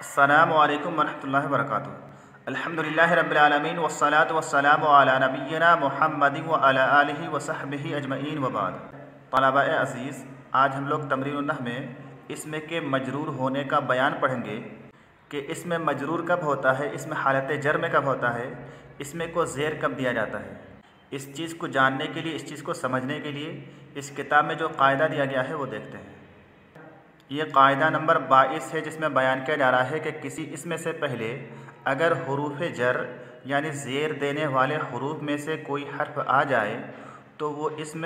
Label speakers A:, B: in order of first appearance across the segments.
A: السلام علیکم ورحمۃ اللہ وبرکاتہ۔ الحمدللہ رب العالمین والصلاة والسلام علی نبینا محمد وعلی آلہ وصحبہ اجمعین وبعد۔ طلباء عزیز، آج ہم لوگ تمرین النحو میں اسم کے مجرور ہونے کا بیان پڑھیں گے کہ اسم مجرور کب ہوتا ہے، اسم حالت جر میں کب ہوتا ہے، اسم کو زیر کب دیا جاتا ہے۔ اس چیز کو جاننے کے لیے، اس چیز کو سمجھنے کے لیے اس کتاب میں جو قاعدہ دیا گیا ہے وہ دیکھتے ہیں۔ یہ قاعدہ نمبر 22 ہے، جس میں بیان کیا جا رہا ہے کہ کسی اسم سے پہلے اگر حروف جر یعنی زیر دینے والے حروف میں سے کوئی حرف آ جائے تو وہ اسم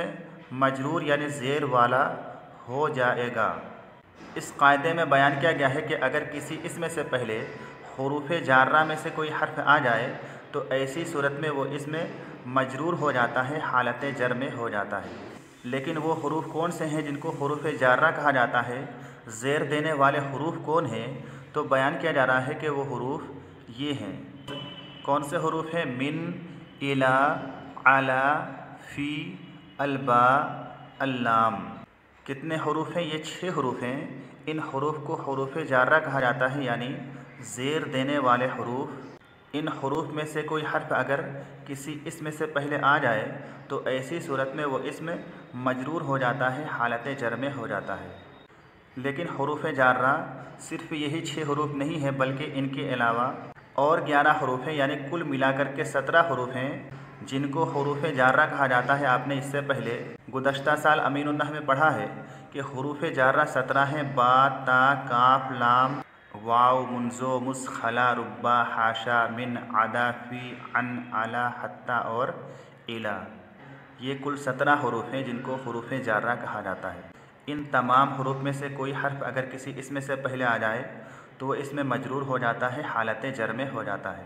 A: مجرور یعنی زیر والا ہو جائے گا۔ اس قاعدے میں بیان کیا گیا ہے کہ اگر کسی اسم سے پہلے حروف جارہ میں سے کوئی حرف آ جائے تو ایسی صورت میں وہ اسم مجرور ہو جاتا ہے، حالت جر میں ہو جاتا ہے۔ لیکن وہ حروف کون سے ہیں جن کو حروف جارہ کہا جاتا ہے، زیر دینے والے حروف کون ہیں؟ تو بیان کیا جا رہا ہے کہ وہ حروف یہ ہیں۔ کون سے حروف ہیں؟ من، الی، علی، فی، الباء، اللام۔ کتنے حروف ہیں؟ یہ 6 حروف ہیں۔ ان حروف کو حروف جارہ کہا جاتا ہے، یعنی زیر دینے والے حروف۔ ان حروف میں سے کوئی حرف اگر کسی اسم سے پہلے آ جائے تو ایسی صورت میں وہ اسم مجرور ہو جاتا ہے، حالت جر میں ہو جاتا ہے۔ لیکن حروف جارہ صرف یہی 6 حروف نہیں ہیں، بلکہ ان کے علاوہ اور 11 حروف ہیں، یعنی کل ملا کر کے 17 حروف ہیں جن کو حروف جارہ کہا جاتا ہے۔ آپ نے اس سے پہلے گزشتہ سال امین النحو میں پڑھا ہے کہ حروف جارہ 17 ہیں: با، تا، کاف، لام، واو، منزو، مس، خلا، ربا، حاشا، من، عدا، فی، عن، علی، حتی اور الی۔ یہ کل 17 حروف ہیں جن کو حروف جارہ کہا جاتا ہے۔ ان تمام حروف میں سے کوئی حرف اگر کسی اسم سے پہلے آ جائے تو وہ اسم مجرور ہو جاتا ہے، حالت جر میں ہو جاتا ہے۔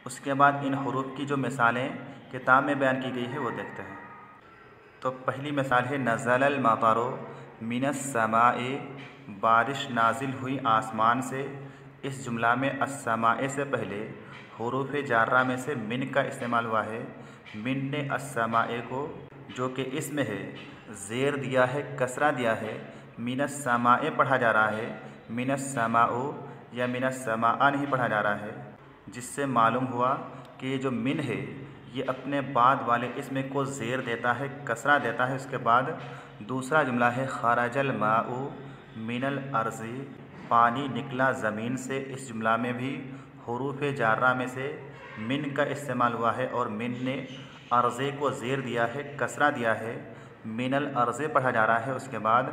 A: اس کے بعد ان حروف کی جو مثالیں کتاب میں بیان کی گئی ہے وہ دیکھتے ہیں۔ تو پہلی مثال ہے نزل المطر من السماء، بارش نازل ہوئی آسمان سے۔ اس جملہ میں السماء سے پہلے حروف جارہ میں سے من کا استعمال ہوا ہے۔ من نے السماء کو جو کہ اسم ہے زیر دیا ہے، کسرہ دیا ہے، من السماء پڑھا جا رہا ہے، من السماء یا من السماء نہیں پڑھا جا رہا ہے، جس سے معلوم ہوا کہ یہ جو من ہے یہ اپنے بعد والے اسم کو زیر دیتا ہے، کسرہ دیتا ہے۔ اس کے بعد دوسرا جملہ ہے خرج الماء من الارض، پانی نکلا زمین سے۔ اس جملہ میں بھی حروف جارہ میں سے من کا استعمال ہوا ہے اور من نے ارض کو زیر دیا ہے، کسرہ دیا ہے، من الارض پڑھا جا رہا ہے۔ اس کے بعد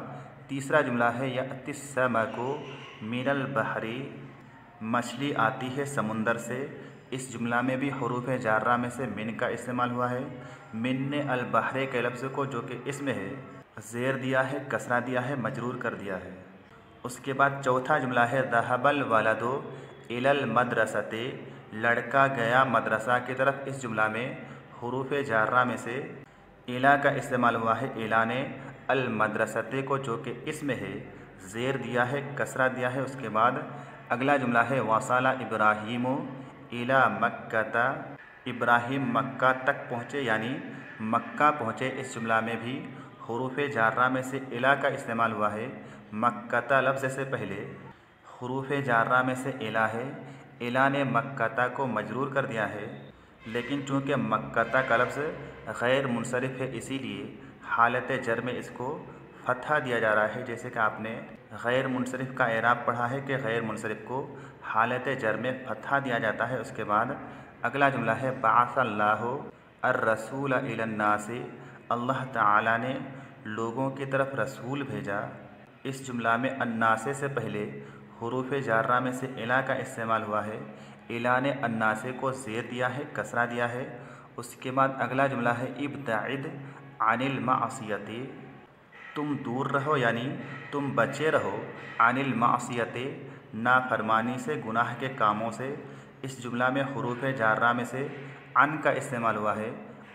A: تیسرا جملہ ہے یأتی السمک من البحر، مچھلی آتی ہے سمندر سے۔ اس جملہ میں بھی حروف جارہ میں سے من کا استعمال ہوا ہے۔ من نے البحر کے لفظ کو جو کہ اسم ہے زیر دیا ہے، کسرہ دیا ہے، مجرور کر دیا ہے۔ اس کے بعد چوتھا جملہ ہے ذهب الولد الی المدرسۃ، لڑکا گیا مدرسہ کی طرف۔ اس جملہ میں حروف جارہ میں سے الی کا استعمال ہوا ہے۔ الی نے المدرسۃ کو جو کہ اسم ہے زیر دیا ہے، کسرہ دیا ہے۔ اس کے بعد اگلا جملہ ہے وصل ابراہیم الی مکہ، ابراہیم مکہ تک پہنچے یعنی مکہ پہنچے۔ اس جملہ میں بھی حروف جارہ میں سے الی کا استعمال ہوا ہے۔ مکہ لفظ سے پہلے حروف جارہ میں سے الی ہے، الی نے مکہ کو مجرور کر دیا ہے، لیکن چونکہ مکہ کا لفظ غیر منصرف ہے اسی لیے حالت جر میں اس کو فتحہ دیا جا رہا ہے۔ جیسے کہ آپ نے غیر منصرف کا اعراب پڑھا ہے کہ غیر منصرف کو حالت جر میں فتحہ دیا جاتا ہے۔ اس کے بعد اگلا جملہ ہے بعث اللہ الرسول الی الناس، اللہ تعالیٰ نے لوگوں کی طرف رسول بھیجا۔ اس جملہ میں الناس سے پہلے حروف جارہ میں سے الی کا استعمال ہوا ہے۔ الی نے الناس کو زیر دیا ہے، کسرہ دیا ہے۔ اس کے بعد اگلا جملہ ہے ابتعد عن المعصیۃ، تم دور رہو یعنی تم بچے رہو، عن المعصیۃ نافرمانی سے، گناہ کے کاموں سے۔ اس جملہ میں حروف جارہ میں سے عن کا استعمال ہوا ہے۔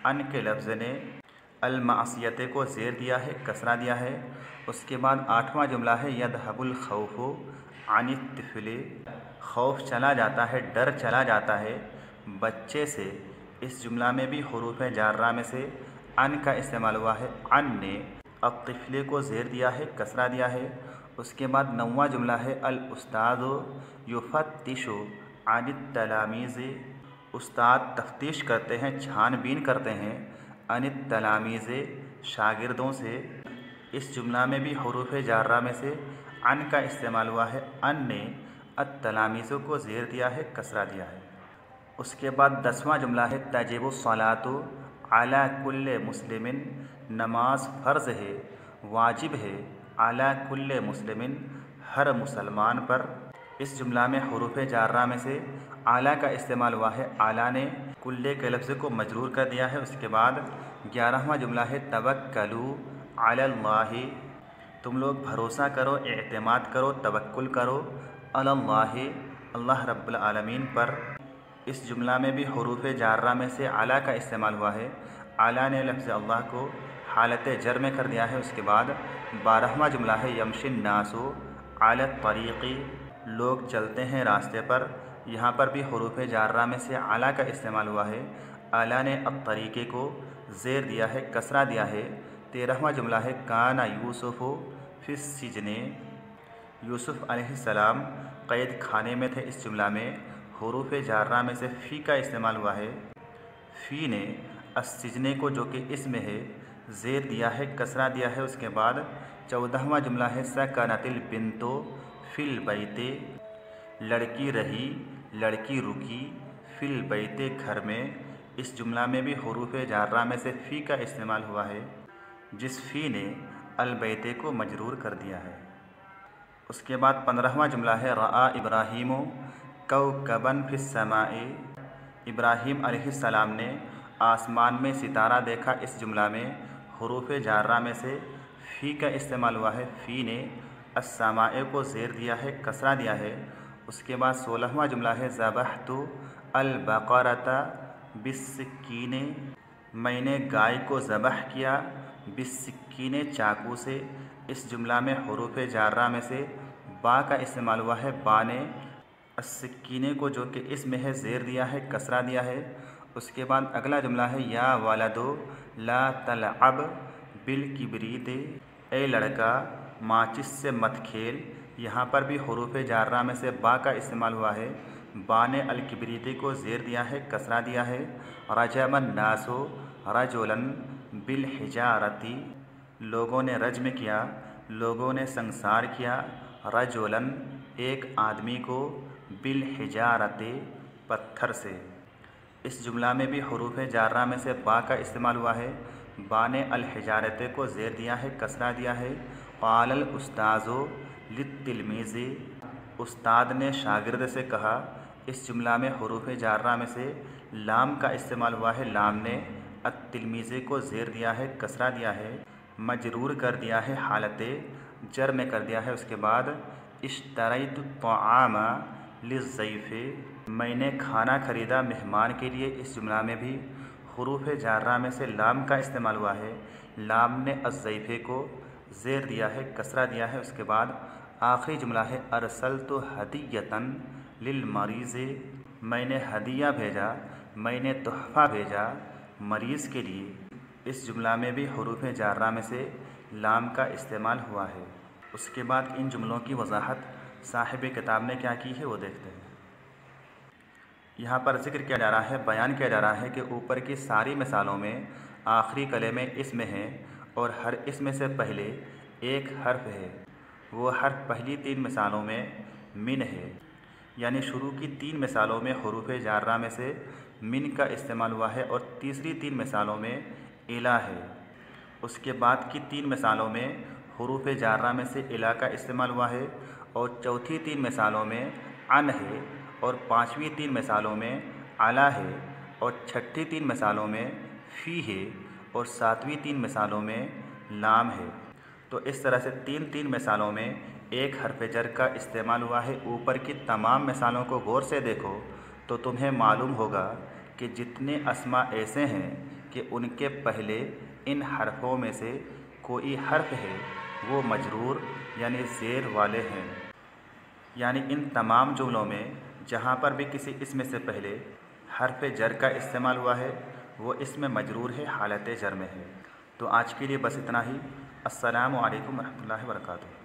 A: عن کے لفظ نے المعصیۃ کو زیر دیا ہے، کسرہ دیا ہے۔ اس کے بعد آٹھواں جملہ ہے یذهب الخوف عن الطفل، خوف چلا جاتا ہے، ڈر چلا جاتا ہے بچے سے۔ اس جملہ میں بھی حروف جارہ میں سے عن کا استعمال ہوا ہے۔ عن نے الطفل کو زیر دیا ہے، کسرہ دیا ہے۔ اس کے بعد 9واں جملہ ہے الاستاذ یفتش عن التلامیذ، استاد تفتیش کرتے ہیں، چھان بین کرتے ہیں، عن التلامیذ شاگردوں سے۔ اس جملہ میں بھی حروف جارہ میں سے عن کا استعمال ہوا ہے، ان نے التلامیذ کو زیر دیا ہے، کسرہ دیا ہے۔ اس کے بعد 10واں جملہ ہے تجب الصلاۃ علی کل مسلم، نماز فرض ہے، واجب ہے، علی کل مسلم ہر مسلمان پر۔ اس جملہ میں حروف جارہ میں سے اعلیٰ کا استعمال ہوا ہے، اعلیٰ نے کلے کے لفظ کو مجرور کر دیا ہے۔ اس کے بعد 11واں جملہ ہے توکلوا علی اللہ، تم لوگ بھروسہ کرو، اعتماد کرو، توکل کرو، علی اللہ اللہ رب العالمین پر۔ اس جملہ میں بھی حروف جارہ میں سے اعلیٰ کا استعمال ہوا ہے، اعلیٰ نے لفظ اللہ کو حالت جر میں کر دیا ہے۔ اس کے بعد 12واں جملہ ہے یمشی الناس علی الطریق، لوگ چلتے ہیں راستے پر۔ یہاں پر بھی حروف جارہ میں سے اعلیٰ کا استعمال ہوا ہے، اعلیٰ نے الطریقے کو زیر دیا ہے، کسرہ دیا ہے۔ 13واں جملہ ہے کان یوسف فی السجن، یوسف علیہ السلام قید خانے میں تھے۔ اس جملہ میں حروف جارہ میں سے فی کا استعمال ہوا ہے، فی نے السجن کو جو کہ اسم ہے زیر دیا ہے، کسرہ دیا ہے۔ اس کے بعد 14واں جملہ ہے سکنت البنت فی البیت، لڑکی رہی، لڑکی رکی، فی البیت گھر میں۔ اس جملہ میں بھی حروف جارہ میں سے فی کا استعمال ہوا ہے، جس فی نے البیت کو مجرور کر دیا ہے۔ اس کے بعد 15واں جملہ ہے رأى ابراہیم کوکبا فی السماء، ابراہیم علیہ السلام نے آسمان میں ستارہ دیکھا۔ اس جملہ میں حروف جارہ میں سے فی کا استعمال ہوا ہے، فی نے السماء کو زیر دیا ہے، کسرہ دیا ہے۔ اس کے بعد 16واں جملہ ہے ذبحت البقرۃ بالسکین، میں نے گائے کو ذبح کیا، بالسکین چاقو سے۔ اس جملہ میں حروف جارہ میں سے با کا استعمال ہوا ہے، با نے السکینے کو جو کہ اسم ہے زیر دیا ہے، کسرہ دیا ہے۔ اس کے بعد اگلا جملہ ہے یا ولد لا تلعب بالکبریت، اے لڑکا ماچس سے مت کھیل۔ یہاں پر بھی حروف جارہ میں سے با کا استعمال ہوا ہے، با نے الکبریت کو زیر دیا ہے، کسرہ دیا ہے۔ رجم الناس رجلا بالحجارۃ، لوگوں نے رجم کیا، لوگوں نے سنگسار کیا، رجلا ایک آدمی کو، بالحجارۃ پتھر سے۔ اس جملہ میں بھی حروف جارہ میں سے با کا استعمال ہوا ہے، با نے الحجارۃ کو زیر دیا ہے، کسرہ دیا ہے۔ قال الاستاذ للتلمیذ، استاد نے شاگرد سے کہا۔ اس جملہ میں حروف جارہ میں سے لام کا استعمال ہوا ہے، لام نے التلمیذ کو زیر دیا ہے، کسرہ دیا ہے، مجرور کر دیا ہے، حالت جر میں کر دیا ہے۔ اس کے بعد اشتریت الطعام للضیف، میں نے کھانا خریدا مہمان کے لیے۔ اس جملہ میں بھی حروف جارہ میں سے لام کا استعمال ہوا ہے، لام نے الضیف کو زیر دیا ہے، کسرہ دیا ہے۔ اس کے بعد آخری جملہ ہے ارسلت ہدیۃ للمریض، میں نے ہدیہ بھیجا، میں نے تحفہ بھیجا مریض کے لیے۔ اس جملہ میں بھی حروف جارہ میں سے لام کا استعمال ہوا ہے۔ اس کے بعد ان جملوں کی وضاحت صاحب کتاب نے کیا کی ہے وہ دیکھتے ہیں۔ یہاں پر ذکر کیا جا رہا ہے، بیان کیا جا رہا ہے کہ اوپر کی ساری مثالوں میں آخری کلمے اسم ہیں اور ہر اسم سے پہلے ایک حرف ہے، وہ حرف پہلی 3 مثالوں میں من ہے، یعنی شروع کی 3 مثالوں میں حروف جارہ میں سے من کا استعمال ہوا ہے اور تیسری 3 مثالوں میں الا ہے۔ اس کے بعد کی 3 مثالوں میں حروف جارہ میں سے الا کا استعمال ہوا ہے اور چوتھی 3 مثالوں میں ان ہے اور پانچویں 3 مثالوں میں علی ہے اور چھٹی 3 مثالوں میں فی ہے اور ساتویں 3 مثالوں میں لام ہے۔ تو اس طرح سے 3 مثالوں میں ایک حرف جر کا استعمال ہوا ہے۔ اوپر کی تمام مثالوں کو غور سے دیکھو تو تمہیں معلوم ہوگا کہ جتنے اسماء ایسے ہیں کہ ان کے پہلے ان حرفوں میں سے کوئی حرف ہے وہ مجرور یعنی زیر والے ہیں، یعنی ان تمام جملوں میں جہاں پر بھی کسی اسم سے پہلے حرف جر کا استعمال ہوا ہے وہ اسم مجرور ہے، حالت جر میں ہے۔ تو آج کے لیے بس اتنا ہی۔ السلام علیکم ورحمۃ اللہ وبرکاتہ۔